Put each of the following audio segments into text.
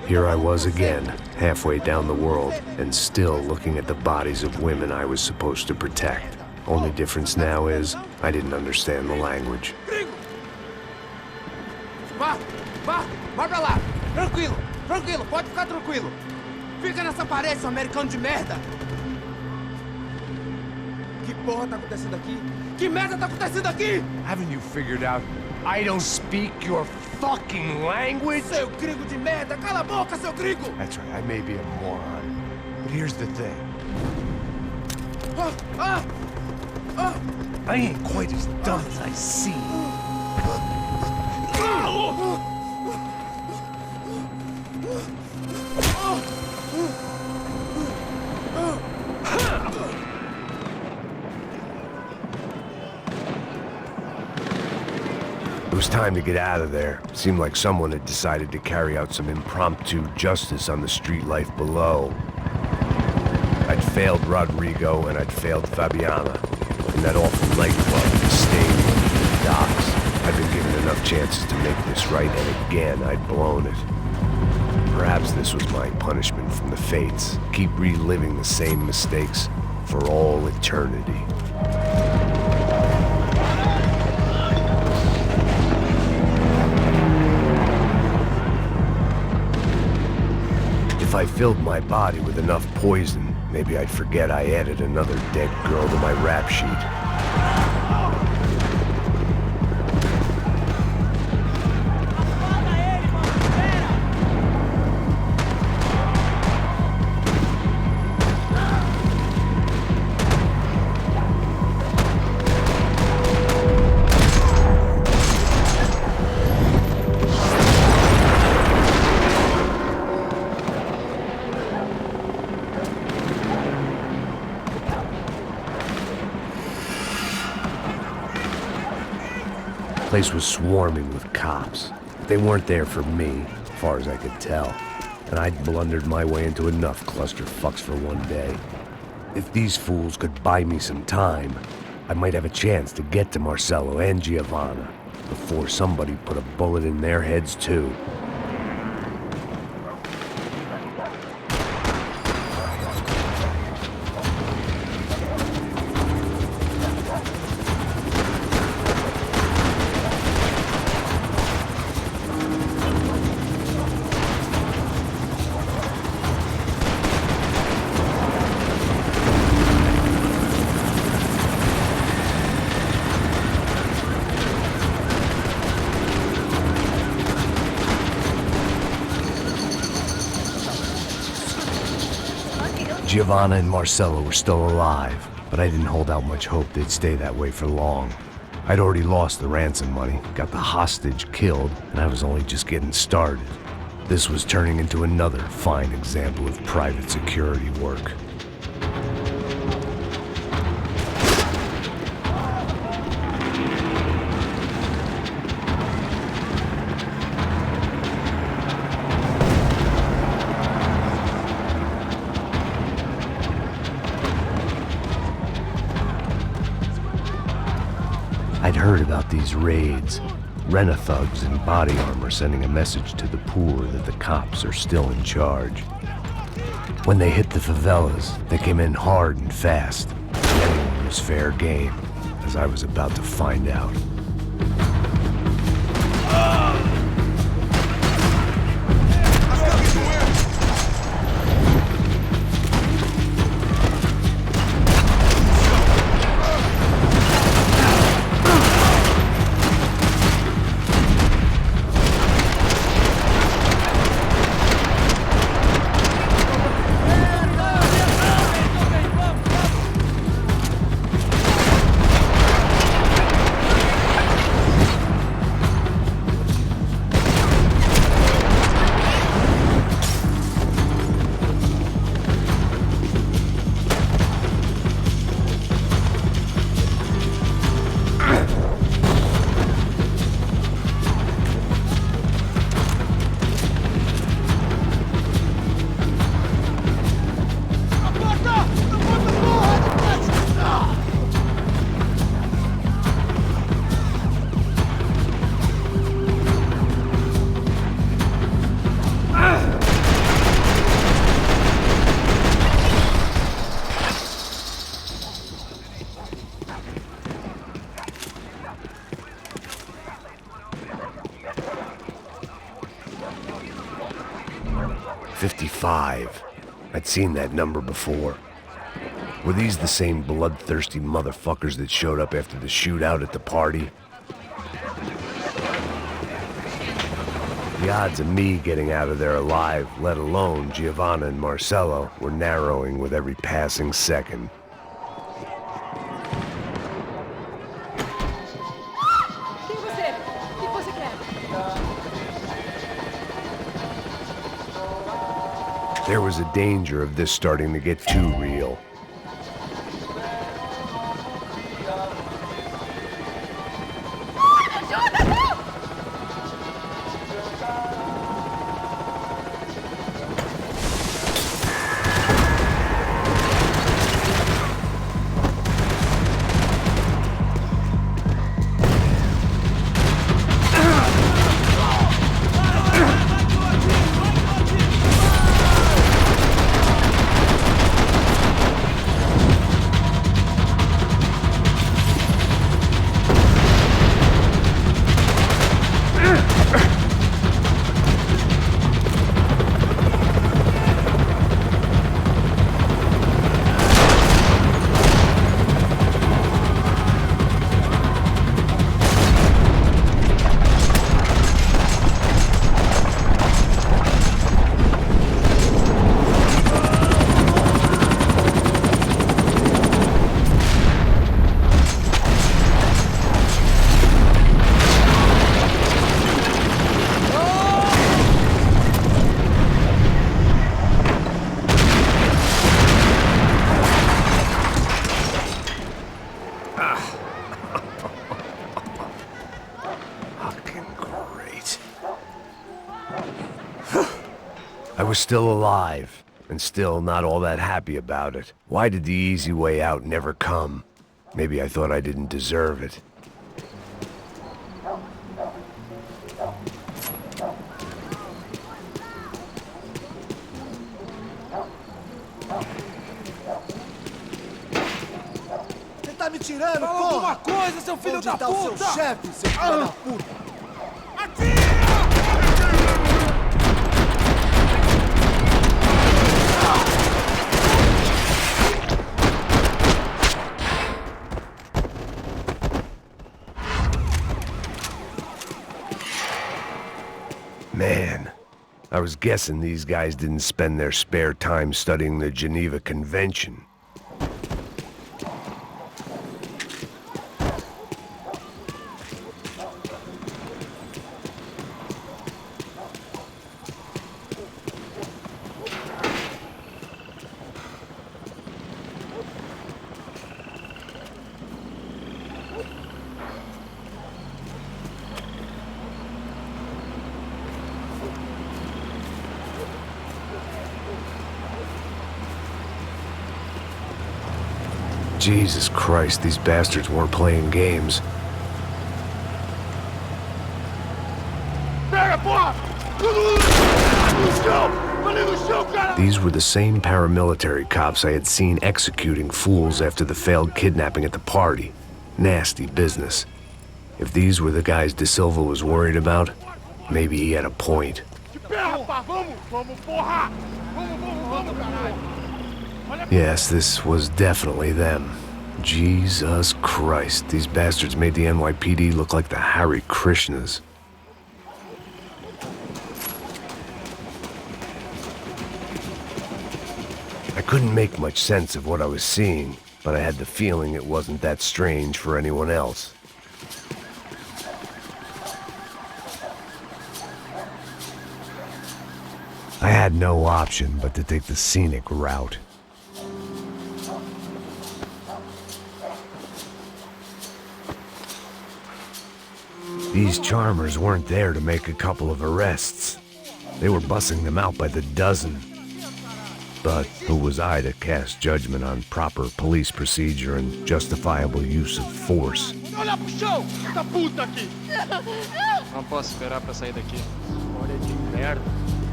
Here I was again, halfway down the world, and still looking at the bodies of women I was supposed to protect. Only difference now is, I didn't understand the language. Vai pra lá! Tranquilo, tranquilo, pode ficar tranquilo! Fica nessa parede, seu americano de merda! Que porra tá acontecendo aqui? Que merda tá acontecendo aqui? Haven't you figured out I don't speak your fucking language? Seu gringo de merda! Cala a boca, seu gringo! That's right, I may be a moron. But here's the thing. I ain't quite as dumb as I seem. It was time to get out of there. Seemed like someone had decided to carry out some impromptu justice on the street life below. I'd failed Rodrigo and I'd failed Fabiana. And that awful nightclub, the stadium, the docks. I'd been given enough chances to make this right, and again I'd blown it. Perhaps this was my punishment from the fates. Keep reliving the same mistakes for all eternity. If I filled my body with enough poison, maybe I'd forget I added another dead girl to my rap sheet. The place was swarming with cops. They weren't there for me, as far as I could tell, and I'd blundered my way into enough clusterfucks for one day. If these fools could buy me some time, I might have a chance to get to Marcello and Giovanna before somebody put a bullet in their heads too. Giovanna and Marcello were still alive, but I didn't hold out much hope they'd stay that way for long. I'd already lost the ransom money, got the hostage killed, and I was only just getting started. This was turning into another fine example of private security work. I'd heard about these raids, rent-a-thugs in body armor sending a message to the poor that the cops are still in charge. When they hit the favelas, they came in hard and fast. Anyone was fair game, as I was about to find out. 55. I'd seen that number before. Were these the same bloodthirsty motherfuckers that showed up after the shootout at the party? The odds of me getting out of there alive, let alone Giovanna and Marcello, were narrowing with every passing second. There was a danger of this starting to get too real. I was still alive, and still not all that happy about it. Why did the easy way out never come? Maybe I thought I didn't deserve it. Você tá me tirando, Fala porra! alguma coisa, seu filho Onde da tá puta! o seu chefe, seu filho da puta? Atira! Man, I was guessing these guys didn't spend their spare time studying the Geneva Convention. Jesus Christ, these bastards weren't playing games. These were the same paramilitary cops I had seen executing fools after the failed kidnapping at the party. Nasty business. If these were the guys De Silva was worried about, maybe he had a point. Yes, this was definitely them. Jesus Christ, these bastards made the NYPD look like the Hare Krishnas. I couldn't make much sense of what I was seeing, but I had the feeling it wasn't that strange for anyone else. I had no option but to take the scenic route. These charmers weren't there to make a couple of arrests. They were bussing them out by the dozen. But who was I to cast judgment on proper police procedure and justifiable use of force? Olha pro chão, essa puta aqui! Não posso esperar pra sair daqui. Olha de merda.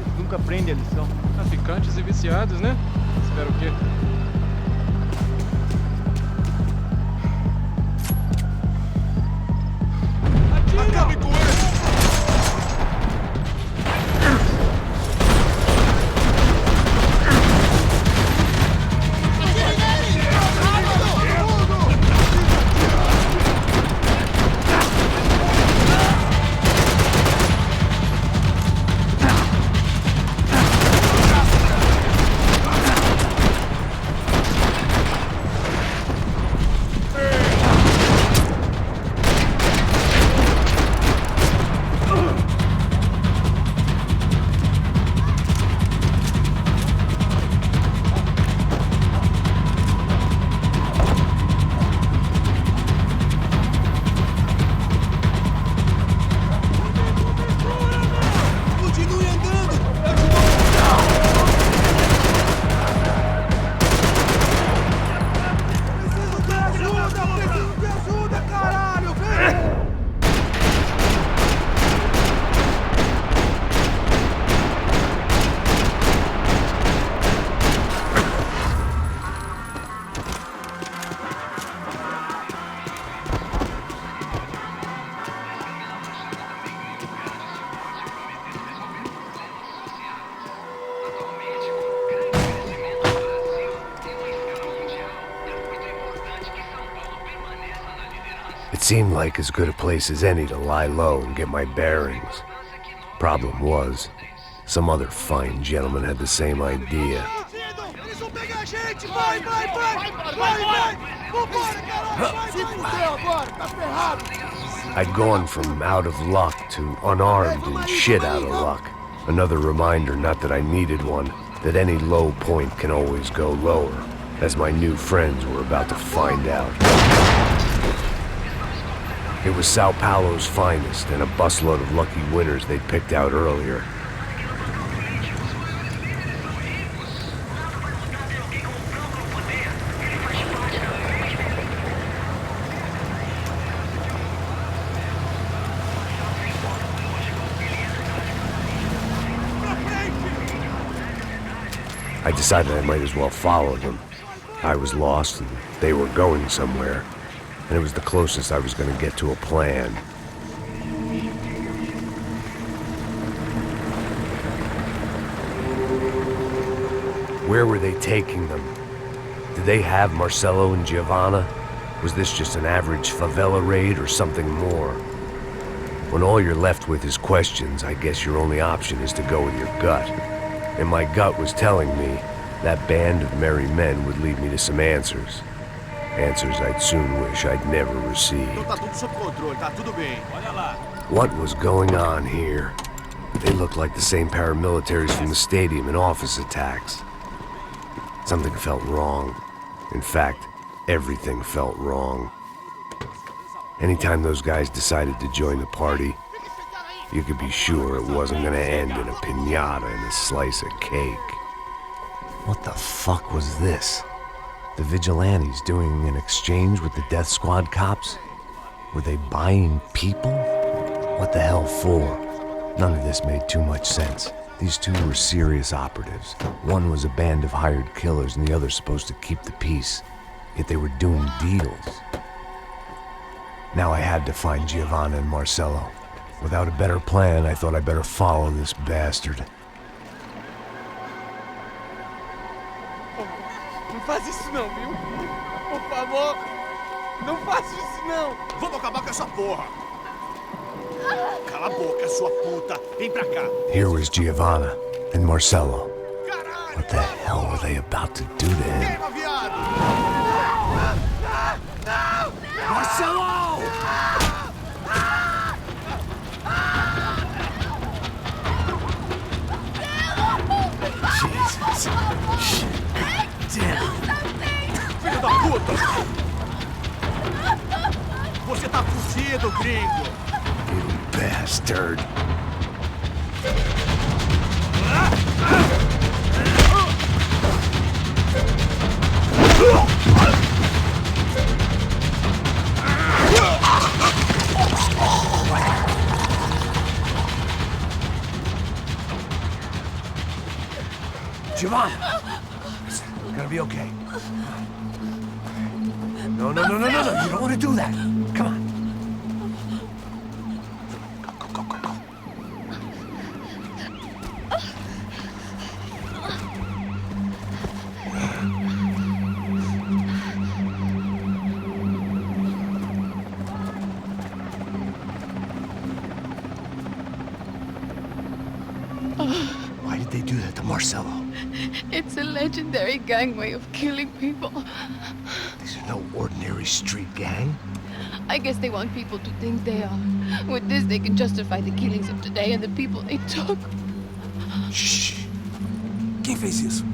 Eles nunca aprendem a lição. Traficantes e viciados, né? Espero o quê? Acabe com ele! seemed like as good a place as any to lie low and get my bearings. Problem was, some other fine gentleman had the same idea. Eles vão pegar a gente! Vai, vai, vai! Vai, vai! Vambora, caralho! Se fudeu agora, tá ferrado! I'd gone from out of luck to unarmed and shit out of luck. Another reminder, not that I needed one, that any low point can always go lower, as my new friends were about to find out. It was Sao Paulo's finest and a busload of lucky winners they'd picked out earlier. I decided I might as well follow them. I was lost and they were going somewhere, and it was the closest I was going to get to a plan. Where were they taking them? Did they have Marcelo and Giovanna? Was this just an average favela raid or something more? When all you're left with is questions, I guess your only option is to go with your gut. And my gut was telling me that band of merry men would lead me to some answers. Answers I'd soon wish I'd never received. Tá tudo sob controle, tá tudo bem. Olha lá. What was going on here? They looked like the same paramilitaries from the stadium in office attacks. Something felt wrong. In fact, everything felt wrong. Anytime those guys decided to join the party, you could be sure it wasn't gonna end in a piñata and a slice of cake. What the fuck was this? The vigilantes doing an exchange with the death squad cops? Were they buying people? What the hell for? None of this made too much sense. These two were serious operatives. One was a band of hired killers and the other supposed to keep the peace. Yet they were doing deals. Now I had to find Giovanna and Marcelo. Without a better plan, I thought I'd better follow this bastard. Não faz isso não, viu? Por favor, não faça isso não. Vamos acabar com essa porra! Cala a boca, sua puta! Vem pra cá! Here was Giovanna and Marcelo. What the hell were they about to do to him? Queima, viado! Marcelo! Jesus. Shit. Damn. Filho da puta! Você tá fudido, gringo! You bastard. Giovanna! It's gonna be okay. No. You don't want to do that. Come on. Go. Why did they do that to Marcelo? It's a legendary gang way of killing people. These are no ordinary street gang. I guess they want people to think they are. With this, they can justify the killings of today and the people they took. Shh! Quem fez isso?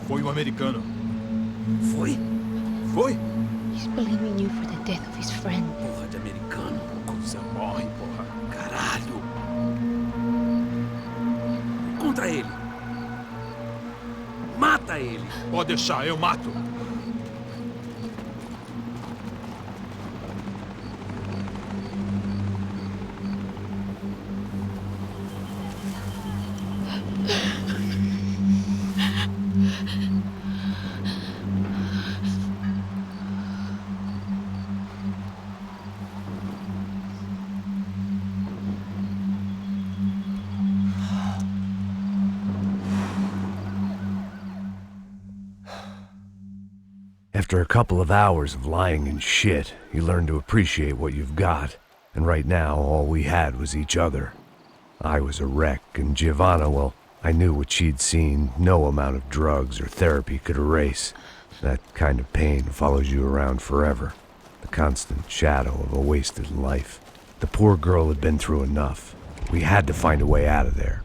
Foi americano. Foi? He's blaming you for the death of his friend. Porra de americano. Você morre, porra. Caralho! Contra ele. Mata ele. Pode deixar, eu mato. After a couple of hours of lying in shit, you learn to appreciate what you've got. And right now, all we had was each other. I was a wreck, and Giovanna, well, I knew what she'd seen no amount of drugs or therapy could erase. That kind of pain follows you around forever. The constant shadow of a wasted life. The poor girl had been through enough. We had to find a way out of there.